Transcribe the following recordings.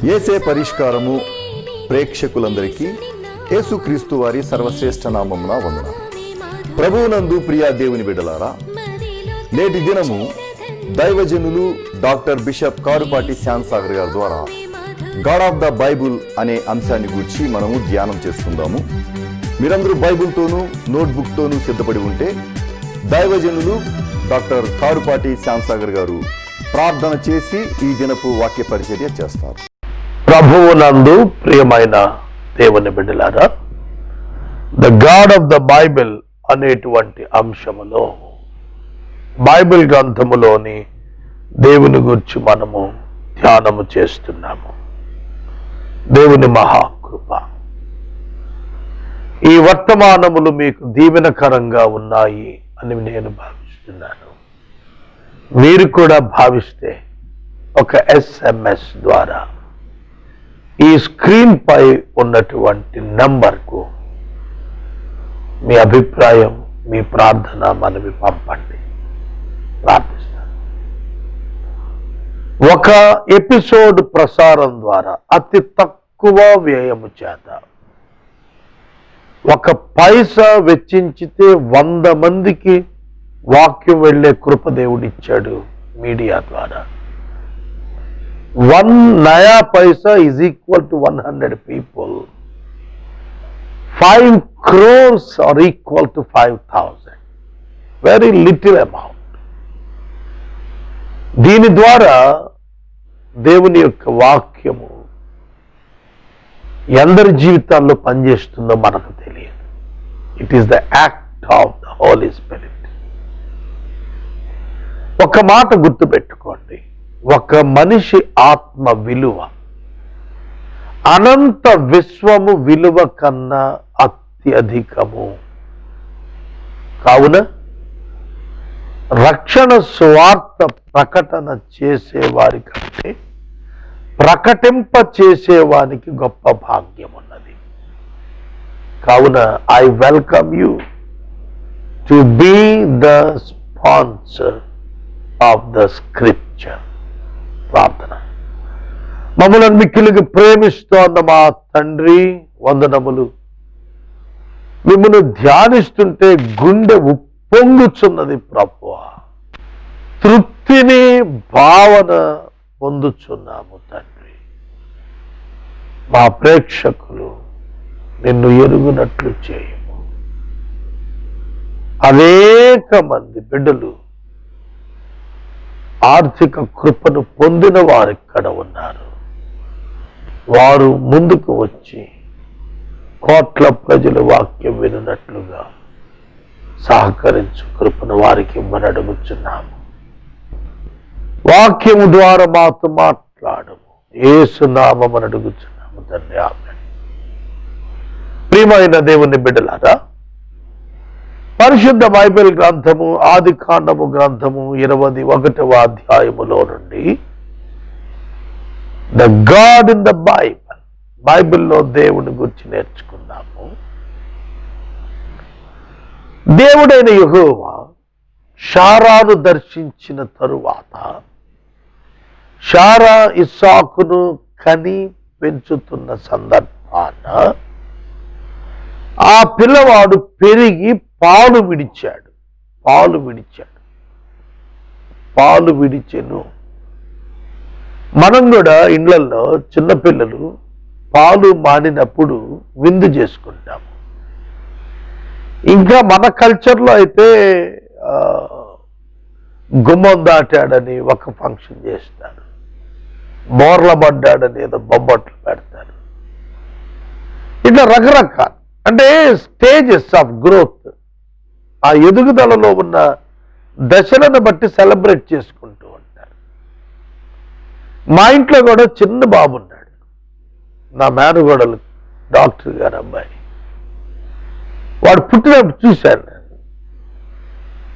యేసే పరిష్కారము ప్రేక్షకులందరికీ యేసుక్రీస్తు వారి సర్వశ్రేష్ఠ నామమున వందనాలు. ప్రభువునందు ప్రియా దేవుని బిడ్డలారా, నేటి దినము దైవజనులు డాక్టర్ బిషప్ కారుపాటి శ్యాన్సాగర్ గారి ద్వారా గాడ్ ఆఫ్ ద బైబుల్ అనే అంశాన్ని గురించి మనము ధ్యానం చేసుకుందాము. మీరందరూ బైబుల్తోనూ నోట్బుక్తోనూ సిద్ధపడి ఉంటే దైవజనులు డాక్టర్ కారుపాటి శ్యాన్సాగర్ గారు ప్రార్థన చేసి ఈ దినపు వాక్య పరిచర్య చేస్తారు. ప్రభువునందు ప్రియమైన దేవుని బిడ్డలారా, the God of the Bible అనేటువంటి అంశములో బైబిల్ గ్రంథములోని దేవుని గురించి మనము ధ్యానము చేస్తున్నాము. దేవుని మహాకృప. ఈ వర్తమానములు మీకు దీవెనకరంగా ఉన్నాయి అని నేను భావిస్తున్నాను. మీరు కూడా భావిస్తే ఒక SMS ద్వారా ఈ స్క్రీన్ పై ఉన్నటువంటి నంబర్కు మీ అభిప్రాయం, మీ ప్రార్థన మనవి పంపండి. ప్రార్థిస్తాను. ఒక ఎపిసోడ్ ప్రసారం ద్వారా అతి తక్కువ వ్యయము చేత ఒక పైసా వెచ్చించితే 100 మందికి వాక్యం వెళ్లే కృప దేవుడిచ్చాడు మీడియా ద్వారా. 1 నయా పైసా is equal to 100 people. 5 crores are equal to 5,000. Very little amount. దీని ద్వారా దేవుని యొక్క వాక్యము ఎందరి జీవితాల్లో పనిచేస్తుందో మనకు తెలియదు. It is the act of the Holy Spirit. ఒక మాట గుర్తుపెట్టుకోండి, ఒక మనిషి ఆత్మ విలువ అనంత విశ్వము విలువ కన్నా అత్యధికము. కావున రక్షణ సువార్త ప్రకటన చేసేవారి కంటే ప్రకటింప చేసేవానికి గొప్ప భాగ్యం ఉన్నది. కావున I welcome you to be the sponsor of the scripture. ప్రార్థన. మమ్మల్ని మిక్కిలిగా ప్రేమిస్తోన్న మా తండ్రి, వందనములు. మిమ్మల్ని ధ్యానిస్తుంటే గుండె ఉప్పొంగుచున్నది ప్రభువా. తృప్తిని భావన పొందుచున్నాము తండ్రి. మా ప్రేక్షకులు నిన్ను ఎరుగునట్లు చేయము. అనేక మంది బిడ్డలు ఆర్థిక కృపను పొందిన వారు ఇక్కడ ఉన్నారు. వారు ముందుకు వచ్చి కోట్ల ప్రజల వాక్యం వినున్నట్లుగా సహకరించు కృపను వారికి ఇవ్వని అడుగుచున్నాము. వాక్యము ద్వారా మాతో మాట్లాడము. యేసు నామమున అడుగుచున్నాము తండ్రి, ఆమేన్. ప్రియమైన దేవుని బిడ్డలారా, పరిశుద్ధ బైబిల్ గ్రంథము ఆది కాండము గ్రంథము 21వ అధ్యాయములో నుండి the God in the Bible, బైబిల్లో దేవుని గురించి నేర్చుకున్నాము. దేవుడైన యెహోవా షారాను దర్శించిన తరువాత షారా ఇస్సాకును కని పెంచుతున్న సందర్భాన ఆ పిల్లవాడు పెరిగి పాలు విడిచెను. మనం కూడా ఇండ్లల్లో చిన్నపిల్లలు పాలు మానినప్పుడు విందు చేసుకుంటాము. ఇంకా మన కల్చర్లో అయితే గుమ్మం దాటాడని ఒక ఫంక్షన్ చేస్తారు, బోర్ల పడ్డాడని ఏదో బొబ్బట్లు పెడతారు. ఇట్లా రకరకాల, అంటే స్టేజెస్ ఆఫ్ గ్రోత్, ఆ ఎదుగుదలలో ఉన్న దశలను బట్టి సెలబ్రేట్ చేసుకుంటూ ఉంటారు. మా ఇంట్లో కూడా చిన్న బాబు ఉన్నాడు, నా మేనగోడలు డాక్టర్ గారు అబ్బాయి. వాడు పుట్టినప్పుడు చూశాను నేను.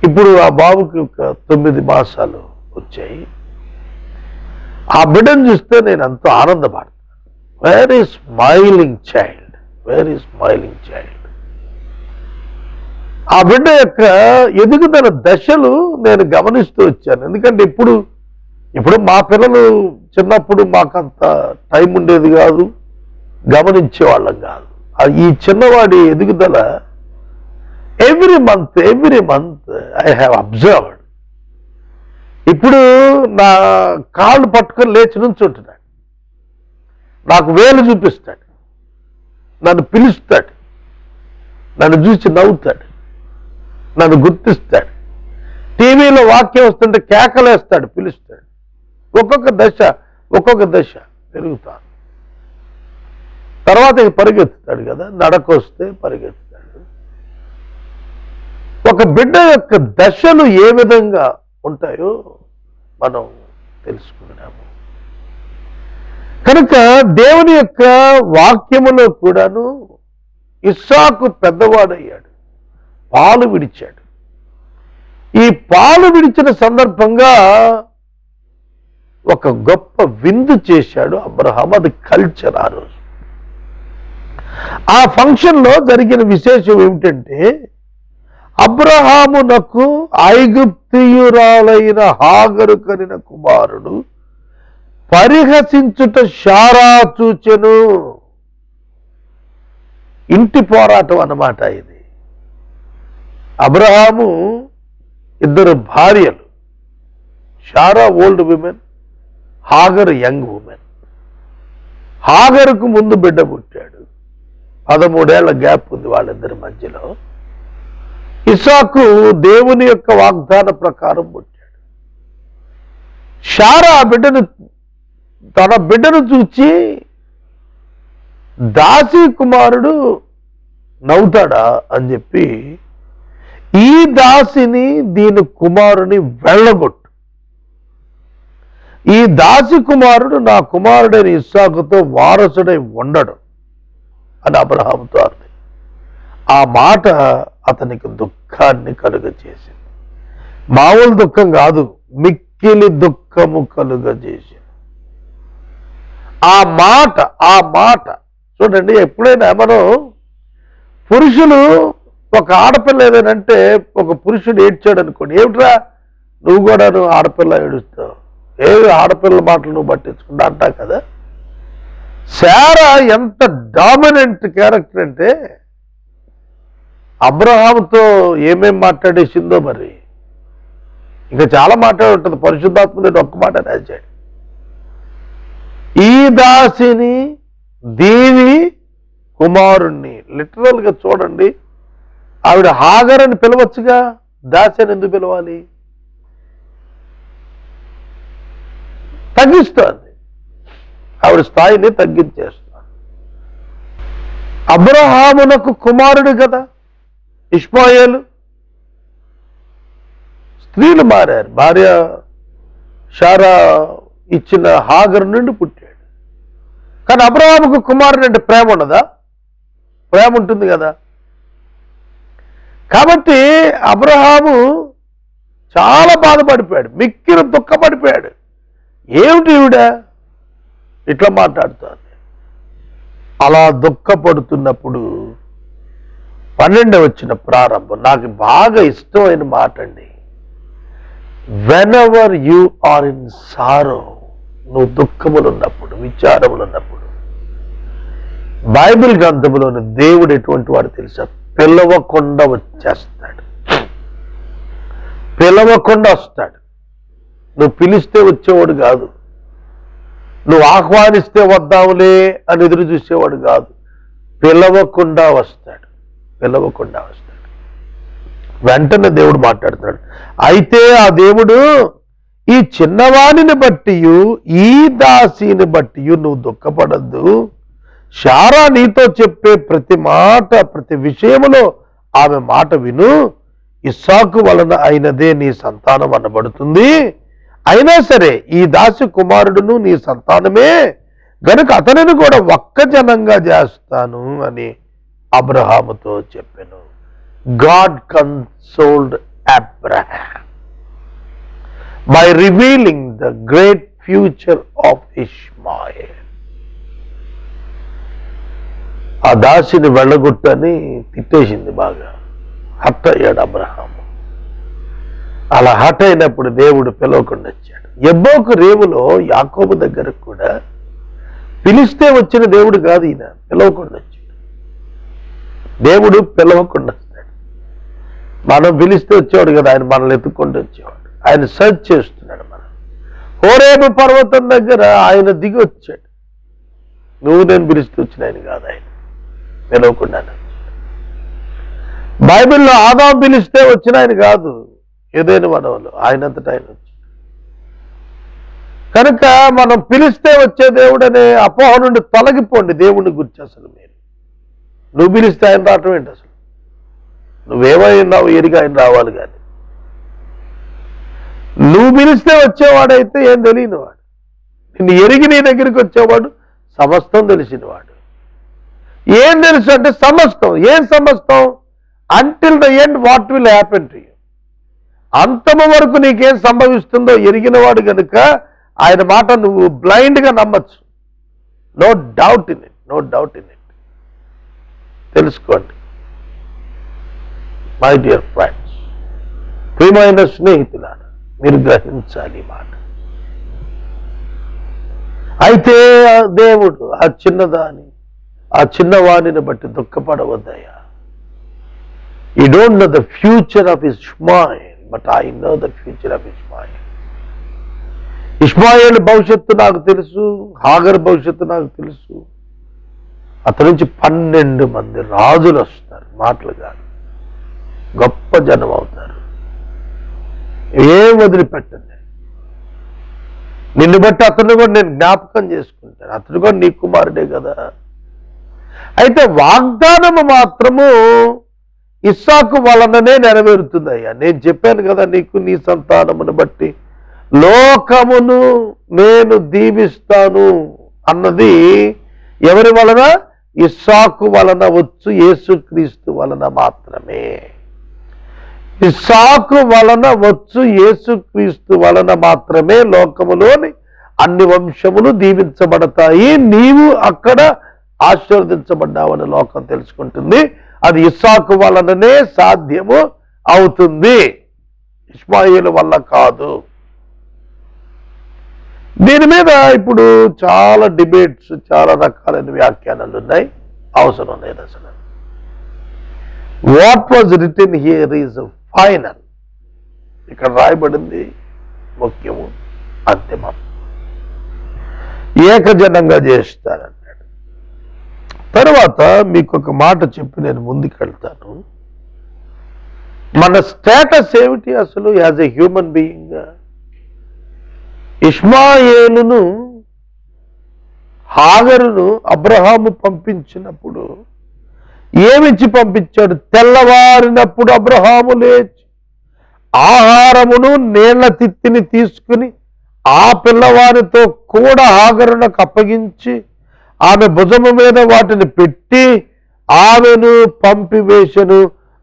ఇప్పుడు ఆ బాబుకి ఒక 9 మాసాలు వచ్చాయి. ఆ బిడ్డను చూస్తే నేను ఎంతో ఆనందపడతాను. Very smiling child, very smiling child. ఆ బిడ్డ యొక్క ఎదుగుదల దశలు నేను గమనిస్తూ వచ్చాను. ఎందుకంటే ఇప్పుడు మా పిల్లలు చిన్నప్పుడు మాకంత టైం ఉండేది కాదు, గమనించేవాళ్ళం కాదు. ఈ చిన్నవాడి ఎదుగుదల every month I have observed. ఇప్పుడు నా కాళ్ళు పట్టుకొని లేచి నుంచుంటున్నాడు, నాకు వేలు చూపిస్తాడు, నన్ను పిలుస్తాడు, నన్ను చూసి నవ్వుతాడు, నన్ను గుర్తిస్తాడు. టీవీలో వాక్యం వస్తుంటే కేకలేస్తాడు, పిలుస్తాడు. ఒక్కొక్క దశ పెరుగుతాను. తర్వాత పరిగెత్తుతాడు కదా, నడకొస్తే పరిగెత్తుతాడు. ఒక బిడ్డ యొక్క దశలు ఏ విధంగా ఉంటాయో మనం తెలుసుకున్నాము. కనుక దేవుని యొక్క వాక్యములో కూడాను ఇస్సాకు పెద్దవాడయ్యాడు, పాలు విడిచాడు. ఈ పాలు విడిచిన సందర్భంగా ఒక గొప్ప విందు చేశాడు అబ్రహాం. అది కల్చర్. ఆ రోజు ఆ ఫంక్షన్లో జరిగిన విశేషం ఏమిటంటే, అబ్రహామునకు ఐగుప్తియురాలైన హాగరు కనిన కుమారుడు పరిహసించుట శారా చూచెను. ఇంటి పోరాటం అన్నమాట ఇది. అబ్రహాము ఇద్దరు భార్యలు, Sarah old women, Hagar young women. హాగరుకు ముందు బిడ్డ పుట్టాడు, 13 ఏళ్ల గ్యాప్ ఉంది వాళ్ళిద్దరి మధ్యలో. ఇస్సాకు దేవుని యొక్క వాగ్దాన ప్రకారం పుట్టాడు. శారా తన బిడ్డను చూచి దాసి కుమారుడు నవ్వుతాడా అని చెప్పి, ఈ దాసిని దీని కుమారుని వెళ్ళగొట్టు, ఈ దాసి కుమారుడు నా కుమారుడైన ఇస్సాకుతో వారసుడై ఉండడు అని అబ్రహాముతో అర్థం. ఆ మాట అతనికి దుఃఖాన్ని కలుగజేసింది. మామూలు దుఃఖం కాదు, మిక్కిలి దుఃఖము కలుగజేసింది. ఆ మాట చూడండి. ఎప్పుడైనా మనం పురుషులు, ఒక ఆడపిల్ల ఏదైనంటే, ఒక పురుషుడు ఏడ్చాడు అనుకోండి, ఏమిట్రా నువ్వు కూడా ఆడపిల్ల ఏడుస్తావు, ఏవి ఆడపిల్ల మాటలు నువ్వు పట్టించుకుంటా అంటా కదా. శారా ఎంత డామినెంట్ క్యారెక్టర్ అంటే, అబ్రహాముతో ఏమేం మాట్లాడేసిందో మరి. ఇంకా చాలా మాట్లాడి ఉంటుంది. పరిశుద్ధాత్ముడు ఒక్క మాట రాశాడు, ఈ దాసిని దీని కుమారుణ్ణి. లిటరల్ గా చూడండి, ఆవిడ హాగర్ అని పిలవచ్చుగా, దాసి అని ఎందుకు పిలవాలి? తగ్గిస్తోంది, ఆవిడ స్థాయిని తగ్గించేస్తుంది. అబ్రహామునకు కుమారుడు కదా ఇష్మాయేలు. స్త్రీలు మారారు. భార్య శారా ఇచ్చిన హాగర్ నుండి పుట్టాడు. కానీ అబ్రహాముకు కుమారుడు అంటే ప్రేమ ఉండదా? ప్రేమ ఉంటుంది కదా. కాబట్టి అబ్రహాము చాలా బాధపడిపోయాడు, మిక్కిలి దుఃఖపడిపోయాడు. ఏమిటి ఈవిడ ఇట్లా మాట్లాడుతోంది? అలా దుఃఖపడుతున్నప్పుడు 12వ వచనం ప్రారంభం నాకు బాగా ఇష్టమైన మాట అండి. Whenever you are in sorrow, నువ్వు దుఃఖములు ఉన్నప్పుడు, విచారములు ఉన్నప్పుడు, బైబిల్ గ్రంథంలోని దేవుడు ఎటువంటి వాడు తెలుసా? పిలవకుండా వచ్చేస్తాడు, పిలవకుండా వస్తాడు. నువ్వు పిలిస్తే వచ్చేవాడు కాదు, నువ్వు ఆహ్వానిస్తే వద్దాములే అని ఎదురు చూసేవాడు కాదు. పిలవకుండా వస్తాడు, పిలవకుండా వస్తాడు. వెంటనే దేవుడు మాట్లాడుతున్నాడు. అయితే ఆ దేవుడు ఈ చిన్నవాణిని బట్టి, ఈ దాసిని బట్టి నువ్వు దుఃఖపడద్దు. శారా నీతో చెప్పే ప్రతి మాట, ప్రతి విషయములో ఆమె మాట విను. ఇస్సాకు వలన అయినదే నీ సంతానం అనబడుతుంది. అయినా సరే ఈ దాసి కుమారుడును నీ సంతానమే గనుక అతనిని కూడా ఒక్క జనంగా చేస్తాను అని అబ్రహాముతో చెప్పెను. God consoled Abraham by revealing the great future of Ishmael. ఆ దాసిని వెళ్ళగొట్టని తిట్టేసింది బాగా. హట్ అయ్యాడు అబ్రహాము. అలా హట్ అయినప్పుడు దేవుడు పిలవకుండా వచ్చాడు. ఎబ్బోకు రేవులో యాకోబు దగ్గరకు కూడా పిలిస్తే వచ్చిన దేవుడు కాదు, ఈయన పిలవకుండా వచ్చాడు. దేవుడు పిలవకుండా వస్తాడు. మనం పిలిస్తే వచ్చేవాడు కదా, ఆయన మనల్ని ఎత్తుక్కుంటూ వచ్చేవాడు. ఆయన సర్చ్ చేస్తున్నాడు. మనం హోరేబు పర్వతం దగ్గర ఆయన దిగి వచ్చాడు. నువ్వు నేను పిలిస్తే వచ్చిన ఆయన కాదు, ఆయన పిలవకుండా. బైబిల్లో ఆదాం పిలిస్తే వచ్చిన ఆయన కాదు, ఏదైనా మనవలు ఆయనంతటా ఆయన వచ్చాడు. కనుక మనం పిలిస్తే వచ్చే దేవుడు అనే అపోహ నుండి తొలగిపోండి. దేవుడిని గురించి అసలు మీరు నువ్వు పిలిస్తే ఆయన రావటం ఏంటి? అసలు నువ్వేమైనావు ఎరిగి ఆయన రావాలి. కానీ నువ్వు పిలిస్తే వచ్చేవాడైతే ఏం తెలియనివాడు, నిన్ను ఎరిగి నీ దగ్గరికి వచ్చేవాడు సమస్తం తెలిసినవాడు. ఏం తెలుసు అంటే సమస్తం. ఏం సమస్తం? Until the end what will happen to you. అంతము వరకు నీకేం సంభవిస్తుందో ఎరిగినవాడు కనుక ఆయన మాట నువ్వు బ్లైండ్గా నమ్మచ్చు. No doubt in it, no doubt in it. తెలుసుకోండి మై డియర్ ఫ్రెండ్స్, ప్రియమైన స్నేహితులారా, మీరు గ్రహించాలి మాట. అయితే దేవుడు ఆ చిన్నవాణిని బట్టి దుఃఖపడవద్దయ్యా. You don't know the future of Ishmael, but I know the future of Ishmael. Ishmael భవిష్యత్తు నాకు తెలుసు, హాగర్ భవిష్యత్తు నాకు తెలుసు. అతని నుంచి 12 మంది రాజులు వస్తారు. మాటలు కాదు, గొప్ప జనం అవుతారు. ఏం వదిలిపెట్టండి. నిన్ను బట్టి అతను కూడా నేను జ్ఞాపకం చేసుకుంటాను. అతను కూడా నీ కుమారుడే కదా. అయితే వాగ్దానము మాత్రము ఇస్సాకు వలననే నెరవేరుతుందయ్యా. నేను చెప్పాను కదా నీకు, నీ సంతానమును బట్టి లోకమును నేను దీవిస్తాను అన్నది ఎవరి వలన? ఇస్సాకు వలన వచ్చు యేసుక్రీస్తు వలన మాత్రమే. ఇస్సాకు వలన వచ్చు యేసుక్రీస్తు వలన మాత్రమే లోకములోని అన్ని వంశములు దీవించబడతాయి. నీవు అక్కడ ఆశీర్వదించబడ్డావని లోకం తెలుసుకుంటుంది. అది ఇస్సాకు వలననే సాధ్యము అవుతుంది, ఇష్మాయేలు వల్ల కాదు. దీని మీద ఇప్పుడు చాలా డిబేట్స్, చాలా రకాలైన వ్యాఖ్యానాలు ఉన్నాయి. అవసరం లేదు అసలు. What was written here is final. ఇక్కడ రాయబడింది ముఖ్యము, అంతిమం. ఏకజనంగా చేస్తారన్నాడు. తర్వాత మీకు ఒక మాట చెప్పి నేను ముందుకెళ్తాను. మన స్టేటస్ ఏమిటి అసలు యాజ్ ఎ హ్యూమన్ బీయింగ్? ఇష్మాయేలును హాగరును అబ్రహాము పంపించినప్పుడు ఏమిచ్చి పంపించాడు? తెల్లవారినప్పుడు అబ్రహాము లేచి ఆహారమును నీళ్ల తిత్తిని తీసుకుని ఆ పిల్లవారితో కూడా హాగరునకు అప్పగించి ఆమె భుజము మీద వాటిని పెట్టి ఆమెను పంపివేశను.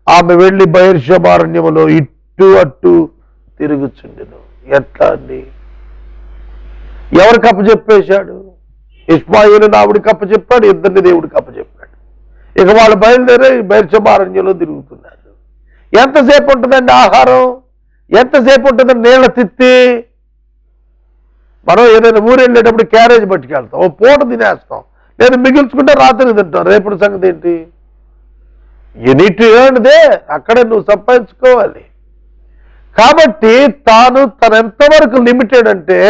ఆమె వెళ్లి బయర్షబారణ్యములో ఇట్టు అట్టు తిరుగుచుండెను. ఎట్లా అండి? ఎవరికి అప్పచెప్పేశాడు? ఇష్మాయేలును ఆవిడికి అప్పచెప్పాడు, ఇద్దరిని దేవుడికి అప్పచెప్పాడు. ఇక వాళ్ళు బయలుదేరి బయర్షబారణ్యంలో తిరుగుతున్నారు. ఎంతసేపు ఉంటుందండి ఆహారం? ఎంతసేపు ఉంటుందండి నీళ్ల తిత్తి? మనం ఏదైనా ఊరు వెళ్ళేటప్పుడు క్యారేజ్ పట్టుకెళ్తాం, ఓ పూట తినేస్తాం, లేదా మిగిల్చుకుంటే రాత్రి తింటాం. రేపటి సంగతి ఏంటి? You need to earn they. అక్కడే నువ్వు సంపాదించుకోవాలి. కాబట్టి తను ఎంతవరకు లిమిటెడ్ అంటే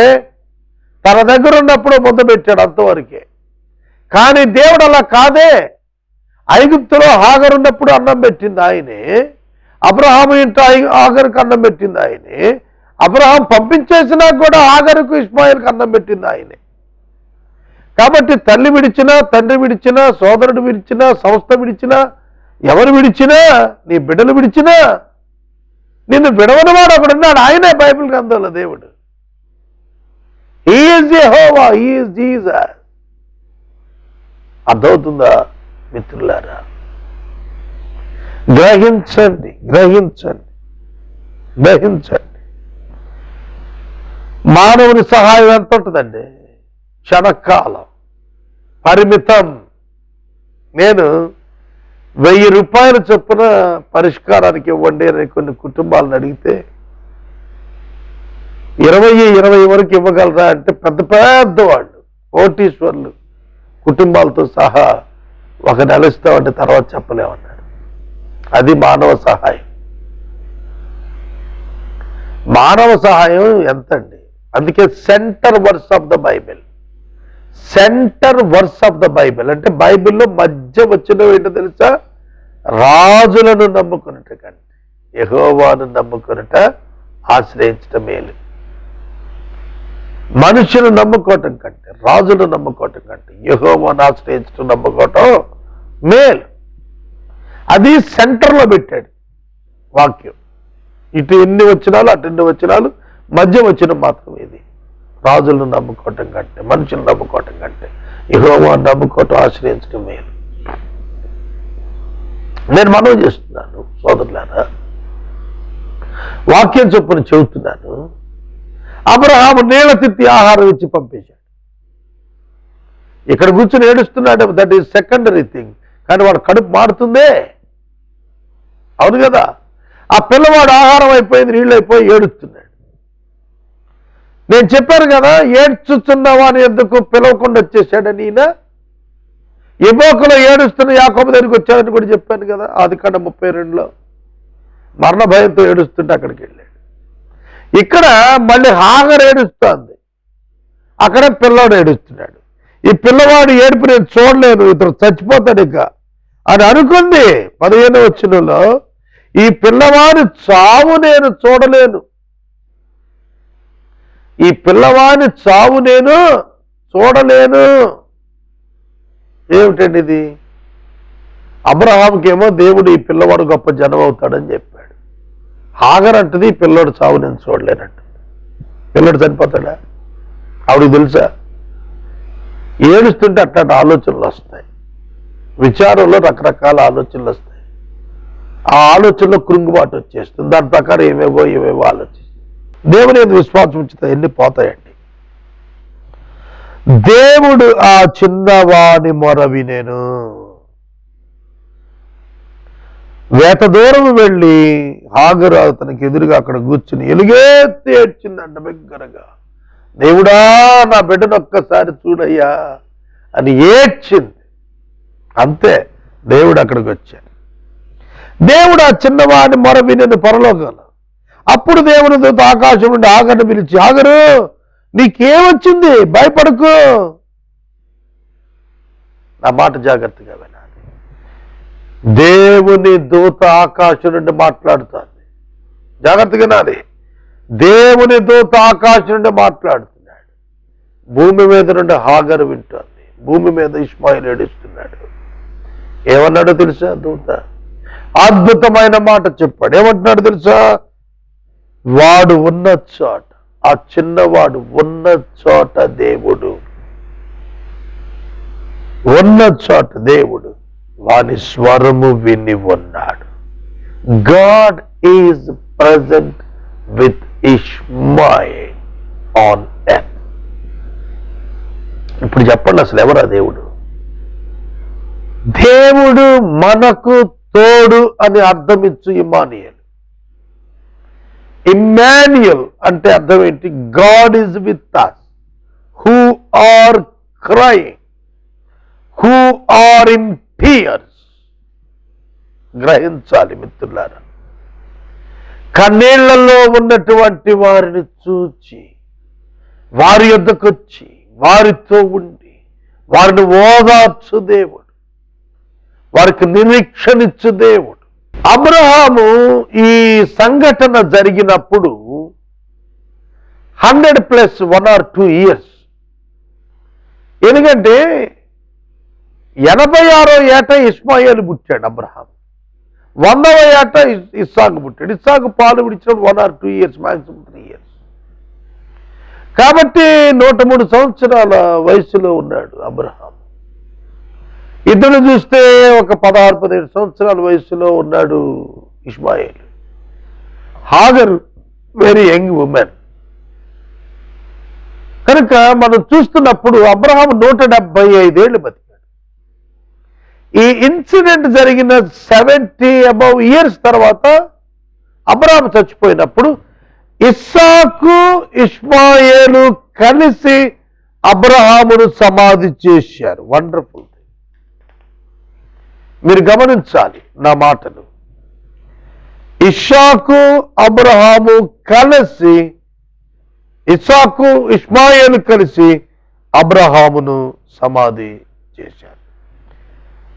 తన దగ్గర ఉన్నప్పుడు ముద్ద పెట్టాడు అంతవరకే. కానీ దేవుడు అలా కాదే. ఐగుప్తులో హాగరు ఉన్నప్పుడు అన్నం పెట్టింది ఆయనే. అబ్రహాము ఇంట్లో హాగరుకు అన్నం పెట్టింది ఆయనే. అబ్రహాం పంపించేసినా కూడా హాగరుకు ఇష్మాయేలుకు అన్నం పెట్టింది ఆయనే. కాబట్టి తల్లి విడిచినా, తండ్రి విడిచినా, సోదరుడు విడిచినా, సంస్థ విడిచినా, ఎవరు విడిచినా, నీ బిడ్డలు విడిచినా నిన్ను విడవనివాడు ఒకడున్నాడు. ఆయనే బైబిల్ గ్రంథంలో దేవుడు. He is Jehovah, He is Jesus. అర్థమవుతుందా మిత్రులారా? గ్రహించండి, గ్రహించండి, గ్రహించండి. మానవుని సహాయం ఎంత ఉంటుందండి? క్షణకాలం, పరిమితం. నేను 1000 రూపాయల చొప్పున పరిష్కారానికి ఇవ్వండి అని కొన్ని కుటుంబాలను అడిగితే 20 వరకు ఇవ్వగలరా అంటే పెద్ద పెద్ద వాళ్ళు, కోటీశ్వర్లు కుటుంబాలతో సహా ఒక నెల ఇస్తామంటే తర్వాత చెప్పలేమన్నాడు. అది మానవ సహాయం. మానవ సహాయం ఎంతండి? అందుకే centre verse of the Bible, centre verse of the Bible అంటే బైబిల్లో మధ్య వచ్చినవి ఏంటో తెలుసా? రాజులను నమ్ముకున్నట కంటే యెహోవాను నమ్ముకున్నట ఆశ్రయించటం మేలు. మనుషులు నమ్ముకోవటం కంటే, రాజును నమ్ముకోవటం కంటే యెహోవాను ఆశ్రయించటం నమ్ముకోవటం మేలు. అది సెంటర్లో పెట్టాడు వాక్యం. ఇటు ఎన్ని వచ్చినాలు అటు ఎన్ని వచ్చినాలు, మధ్య వచ్చిన మాత్రం ఇది. రాజులను నమ్ముకోవటం కంటే, మనుషులు నమ్ముకోవటం కంటే యెహోవాను నమ్ముకోవటం ఆశ్రయించడం మేలు. నేను మనవి చేస్తున్నాను సోదరులారా, వాక్యం చొప్పున చెబుతున్నాను. అబ్రహాము నీళ్ళ తిత్తి ఆహారం ఇచ్చి పంపించాడు. ఇక్కడ కూర్చొని ఏడుస్తున్నాడు, దట్ ఈస్ సెకండరీ థింగ్. కానీ వాడు కడుపు మారుతుందే, అవును కదా? ఆ పిల్లవాడు ఆహారం అయిపోయింది, నీళ్ళు అయిపోయి ఏడుస్తున్నాడు. నేను చెప్పాను కదా, ఏడ్చుతున్న వాని ఎందుకు పిలవకుండా వచ్చేసాడని. ఈయన ఎబోకులో ఏడుస్తున్న యాకోబు దగ్గరికి వచ్చాడని కూడా చెప్పాను కదా, ఆదికాండం 32లో. మరణ భయంతో ఏడుస్తుంటే అక్కడికి వెళ్ళాడు. ఇక్కడ మళ్ళీ హాగర్ ఏడుస్తోంది, అక్కడ పిల్లవాడు ఏడుస్తున్నాడు. ఈ పిల్లవాడు ఏడుపు నేను చూడలేను, ఇతను చచ్చిపోతాడు ఇక అని అనుకుంది. 15వ వచనంలో ఈ పిల్లవాడి చావు నేను చూడలేను, ఈ పిల్లవాడి చావు నేను చూడలేను. ఏమిటండి ఇది? అబ్రహాంకేమో దేవుడు ఈ పిల్లవాడు గొప్ప జనం అవుతాడని చెప్పాడు. హాగర్ అంటది ఈ పిల్లవాడు చావు నేను చూడలేనంట. పిల్లడు చనిపోతాడా? ఆవిడకి తెలుసా? ఏడుస్తుంటే అట్లాంటి ఆలోచనలు వస్తాయి, విచారంలో రకరకాల ఆలోచనలు వస్తాయి. ఆ ఆలోచనలో కృంగుబాటు వచ్చేస్తుంది. దాని ప్రకారం ఏవేవో ఆలోచిస్తుంది. దేవుని మీద విశ్వాసం ఉంచితే ఎన్ని పోతాయండి. దేవుడు ఆ చిన్నవాని మొర వినెను. వేట దూరం వెళ్ళి హాగరు అతనికి ఎదురుగా అక్కడ కూర్చుని ఎలుగెత్తి ఏడ్చిందంట బిగ్గరగా. దేవుడా నా బిడ్డను ఒక్కసారి చూడయ్యా అని ఏడ్చింది. అంతే, దేవుడు అక్కడికి వచ్చాడు. దేవుడు ఆ చిన్నవాడిని మొర వినెను పరలోకంలో. అప్పుడు దేవుని దూత ఆకాశం నుండి హాగరును పిలిచి, హాగరు నీకేమొచ్చింది? భయపడకు. నా మాట జాగ్రత్తగా వినాలి. దేవుని దూత ఆకాశం నుండి మాట్లాడుతుంది. జాగ్రత్తగా వినాలి. దేవుని దూత ఆకాశం నుండి మాట్లాడుతున్నాడు. భూమి మీద నుండి హాగరు వింటోంది. భూమి మీద ఇష్మాయిలు ఏడుస్తున్నాడు. ఏమన్నాడో తెలుసా దూత? అద్భుతమైన మాట చెప్పాడు. ఏమంటున్నాడు తెలుసా? వాడు ఉన్న చోట, ఆ చిన్నవాడు ఉన్న చోట దేవుడు, ఉన్న చోట దేవుడు వాని స్వరము విని ఉన్నాడు. God is present with Ishmael on earth. ఇప్పుడు చెప్పండి, అసలు ఎవరా దేవుడు? దేవుడు మనకు తోడు అని అర్థం ఇచ్చు ఇమ్మానుయేల్. ఇమ్మాన్యుయల్ అంటే అర్థం ఏంటి? God is with us who are crying, who are in tears. గ్రహించాలి మిత్రులారా, కన్నీళ్లలో ఉన్నటువంటి వారిని చూచి వారి యొద్దకొచ్చి వారితో ఉండి వారిని ఓదార్చు దేవుడు, వారికి నిరీక్షణిచ్చు దేవుడు. అబ్రహాము ఈ సంఘటన జరిగినప్పుడు 100 + 1 or 2 years. ఎందుకంటే 86వ ఏట ఇష్మాయేలు పుట్టాడు అబ్రహాం, 100వ ఏట ఇస్సాకు పుట్టాడు. ఇస్సాకు పాలు విడిచినప్పుడు 1 or 2 years, మాక్సిమం 3 years. కాబట్టి 103 సంవత్సరాల వయసులో ఉన్నాడు అబ్రహాం. ఇద్దరు చూస్తే ఒక 16-17 సంవత్సరాల వయసులో ఉన్నాడు Ishmael. Hagar very young women. కనుక మనం చూస్తున్నప్పుడు అబ్రహాం 175 ఏళ్ళు బతికాడు. ఈ ఇన్సిడెంట్ జరిగిన 70 above years తర్వాత అబ్రహాం చచ్చిపోయినప్పుడు ఇస్సాకు ఇష్మాయేలు కలిసి అబ్రహామును సమాధి చేశారు. వండర్ఫుల్. మీరు గమనించాలి నా మాటలు. ఇస్సాకు అబ్రహాము కలిసి, ఇస్సాకు ఇష్మాయేలు కలిసి అబ్రహామును సమాధి చేశారు.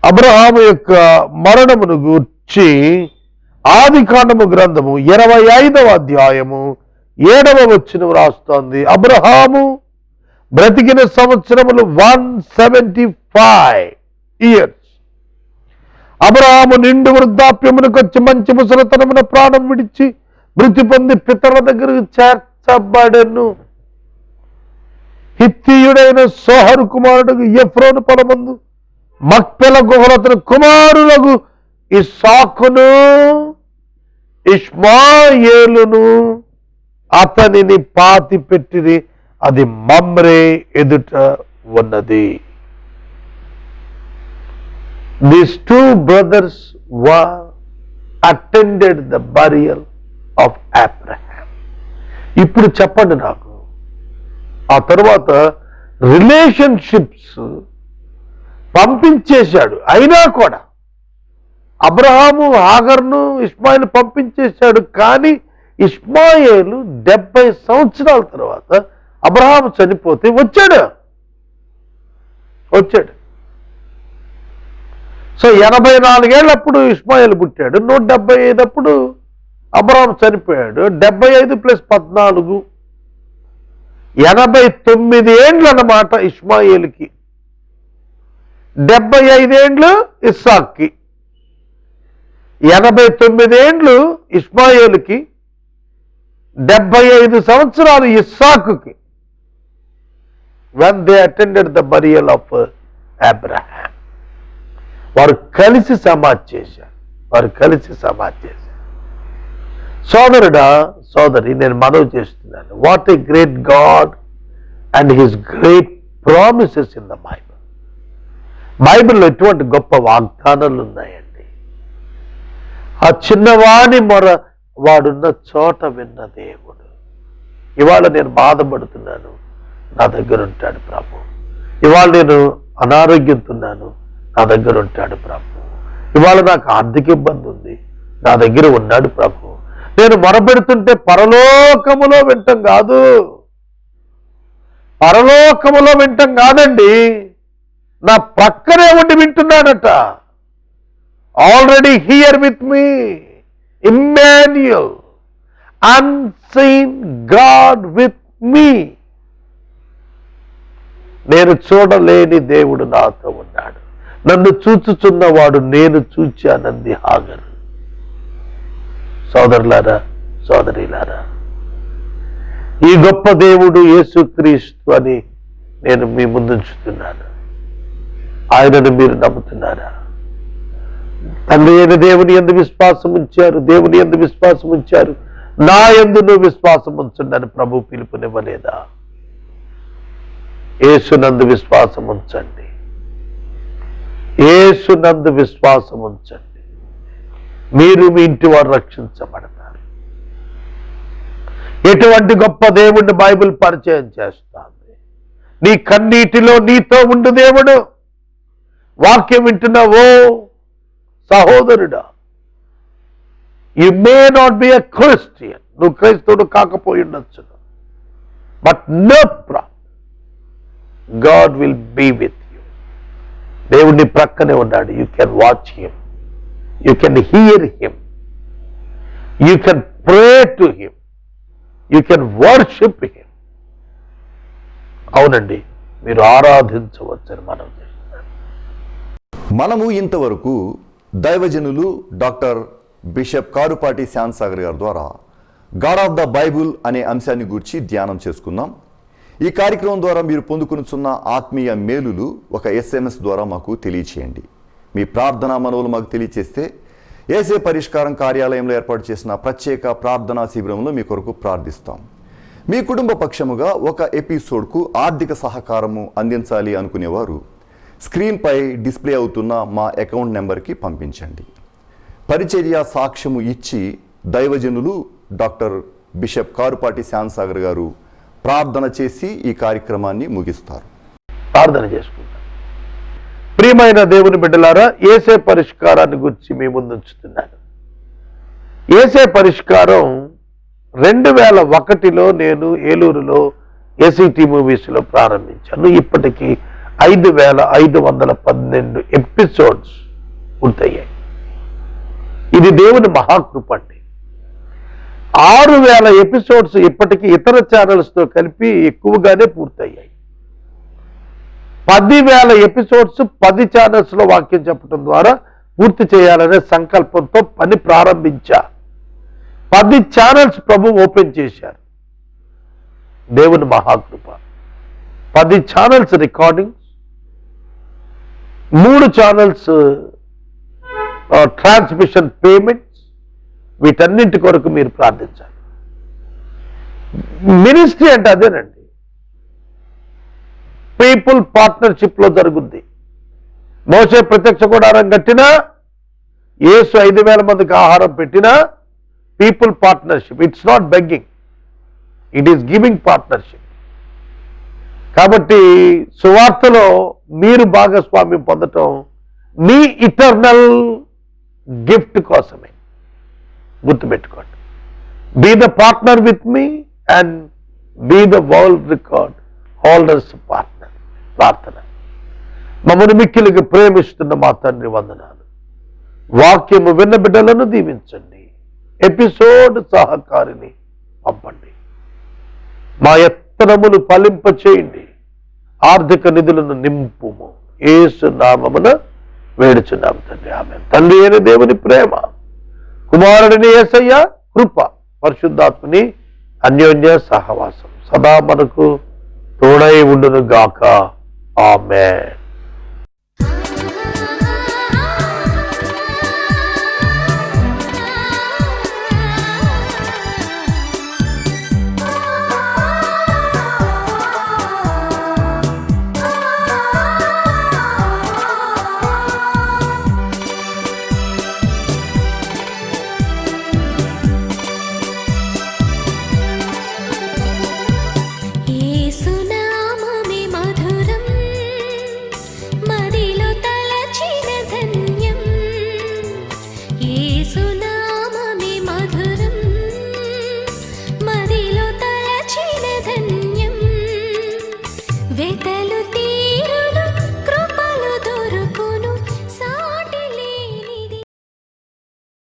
అబ్రహాము యొక్క మరణమును గూర్చి ఆదికాండము గ్రంథము 25వ అధ్యాయము 7వ వచనం రాస్తోంది. అబ్రహాము బ్రతికిన సంవత్సరములు 175 years. అబ్రహాము నిండు వృద్ధాప్యమునకు వచ్చి మంచి ముసలితనమున ప్రాణం విడిచి మృతి పొంది పితరుల దగ్గరకు చేర్చబడెను. హిత్తీయుడైన సోహరు కుమారుడు ఎఫ్రోను పొలమందు మక్పెల గుహలో అతని కుమారులకు ఇస్సాకును ఇష్మాయేలును అతనిని పాతి పెట్టిరి. అది మమ్రే ఎదుట ఉన్నది. These two brothers were attended the burial of Abraham. ఇప్పుడు చెప్పండి నాకు, ఆ తర్వాత రిలేషన్షిప్స్ పంపించేశాడు. అయినా కూడా అబ్రహాము హాగర్ను ఇష్మాయేలు పంపించేశాడు. కానీ ఇష్మాయేలు 70 సంవత్సరాల తర్వాత అబ్రహాము చనిపోతే వచ్చాడు. సో 84 ఏళ్ళప్పుడు ఇష్మాయేలు పుట్టాడు. 175 అప్పుడు అబ్రహాము చనిపోయాడు. 75 + 14 89 ఏండ్లు అన్నమాట ఇష్మాయేలుకి. 75 ఏండ్లు ఇస్సాక్కి, 89 ఏండ్లు ఇష్మాయేలుకి, 75 సంవత్సరాలు ఇస్సాకుకి. when they attended the burial of Abraham, వారు కలిసి సమాధి చేశారు. సోదరుడా, సోదరి, నేను మనవి చేస్తున్నాను, what a great God and his great promises in the Bible. బైబిల్లో ఎటువంటి గొప్ప వాగ్దానాలు ఉన్నాయండి. ఆ చిన్నవాణి మొర వాడున్న చోట విన్న దేవుడు. ఇవాళ నేను బాధపడుతున్నాను, నా దగ్గర ఉంటాడు ప్రభు. ఇవాళ నేను అనారోగ్యంతున్నాను, నా దగ్గర ఉంటాడు ప్రభు. ఇవాళ నాకు ఆర్థిక ఇబ్బంది ఉంది, నా దగ్గర ఉన్నాడు ప్రభు. నేను మొరపెడుతుంటే పరలోకములో వింటం కాదండి, నా ప్రక్కనే ఉండి వింటున్నాడట. Already here with me Emmanuel, unseen God with me. నేను చూడలేని దేవుడు నాతో ఉన్నాడు, నన్ను చూచుచున్నవాడు నేను చూచానంది హాగరు. సోదరులారా, సోదరిలారా, ఈ గొప్ప దేవుడు యేసుక్రీస్తు అని నేను మీ ముందుంచుతున్నాను. ఆయనను మీరు నమ్ముతున్నారా? తండ్రి అయిన దేవుని యందు విశ్వాసం ఉంచారు, దేవుని యందు విశ్వాసం ఉంచారు, నా యందు నువ్వు విశ్వాసం ఉంచండి ప్రభు పిలుపునివ్వలేదా? యేసునందు విశ్వాసం ఉంచండి, యేసునందు విశ్వాసం ఉంచండి. మీరు మీ ఇంటి వారు రక్షించబడతారు. ఎటువంటి గొప్ప దేవుణ్ణి బైబిల్ పరిచయం చేస్తుంది. నీ కన్నీటిలో నీతో ఉండు దేవుడు. వాక్యం వింటున్నావో సహోదరుడా, you may not be a Christian, నువ్వు క్రైస్తవుడు కాకపోయి ఉండొచ్చు, but no problem, God will be with you. దేవుడిని ప్రక్కనే ఉన్నాడు. You can watch him, you can hear him, you can pray to him, you can worship him. అవునండి, మీరు ఆరాధించవచ్చని మనం చేస్తున్నాం. మనము ఇంతవరకు దైవజనులు డాక్టర్ బిషప్ కారుపాటి శ్యామ్సాగర్ గారి ద్వారా గాడ్ ఆఫ్ ద బైబుల్ అనే అంశాన్ని గురించి ధ్యానం చేసుకుందాం. ఈ కార్యక్రమం ద్వారా మీరు పొందుకునిచున్న ఆత్మీయ మేలులు ఒక SMS ద్వారా మాకు తెలియచేయండి. మీ ప్రార్థనా మనవులు మాకు తెలియచేస్తే ఏసే పరిష్కారం కార్యాలయంలో ఏర్పాటు చేసిన ప్రత్యేక ప్రార్థనా శిబిరంలో మీ కొరకు ప్రార్థిస్తాం. మీ కుటుంబ పక్షముగా ఒక ఎపిసోడ్కు ఆర్థిక సహకారము అందించాలి అనుకునేవారు స్క్రీన్పై డిస్ప్లే అవుతున్న మా అకౌంట్ నెంబర్కి పంపించండి. పరిచర్య సాక్ష్యము ఇచ్చి దైవజనులు డాక్టర్ బిషప్ కారుపాటి శాంతసాగర్ గారు ప్రార్థన చేసి ఈ కార్యక్రమాన్ని ముగిస్తారు. ప్రార్థన చేసుకుంటాం. ప్రియమైన దేవుని బిడ్డలారా, యేసే పరిష్కారాన్ని గురించి మీ ముందుంచుతున్నాను. యేసే పరిష్కారం 2001లో నేను ఏలూరులో ఏసీటీ మూవీస్లో ప్రారంభించాను. ఇప్పటికీ 5512 ఎపిసోడ్స్ పూర్తయ్యాయి. ఇది దేవుని మహాకృప అండి. 6000 ఎపిసోడ్స్ ఇప్పటికీ ఇతర ఛానల్స్తో కలిపి ఎక్కువగానే పూర్తయ్యాయి. 10,000 ఎపిసోడ్స్ 10 ఛానల్స్లో వాక్యం చెప్పడం ద్వారా పూర్తి చేయాలనే సంకల్పంతో పని ప్రారంభించా. 10 ఛానల్స్ ప్రభు ఓపెన్ చేశారు. దేవుని మహాకృప. 10 channels recordings, 3 channels transmission payments, వీటన్నింటి కొరకు మీరు ప్రార్థించాలి. మినిస్ట్రీ అంటే అదేనండి. పీపుల్ పార్ట్నర్షిప్ లో జరుగుద్ది. మోసే ప్రత్యక్ష గుడారం కట్టినా, యేసు 5,000 మందికి ఆహారం పెట్టినా people partnership. It's not begging, it is giving partnership. కాబట్టి సువార్తలో మీరు భాగస్వామ్యం పొందటం మీ ఇటర్నల్ గిఫ్ట్ కోసమే. గుర్తుపెట్టుకోండి. Be the partner with me and be the world record holders partner. ప్రార్థన. మమ్మల్ని మిక్కిలిగా ప్రేమిస్తున్న మా తండ్రి వందనాలు. వాక్యము విన్న బిడ్డలను దీవించండి. ఎపిసోడ్ సహకారిని పంపండి. మా యత్నములు ఫలింప చేయండి. ఆర్థిక నిధులను నింపుము. యేసు నామమున వేడుచున్నాము తండ్రి. ఆమేన్. తండ్రి అయిన దేవుని ప్రేమ, కుమారుడిని యేసయ్య కృప, పరిశుద్ధాత్మని అన్యోన్య సహవాసం సదా మనకు తోడై ఉండును గాక. ఆమేన్.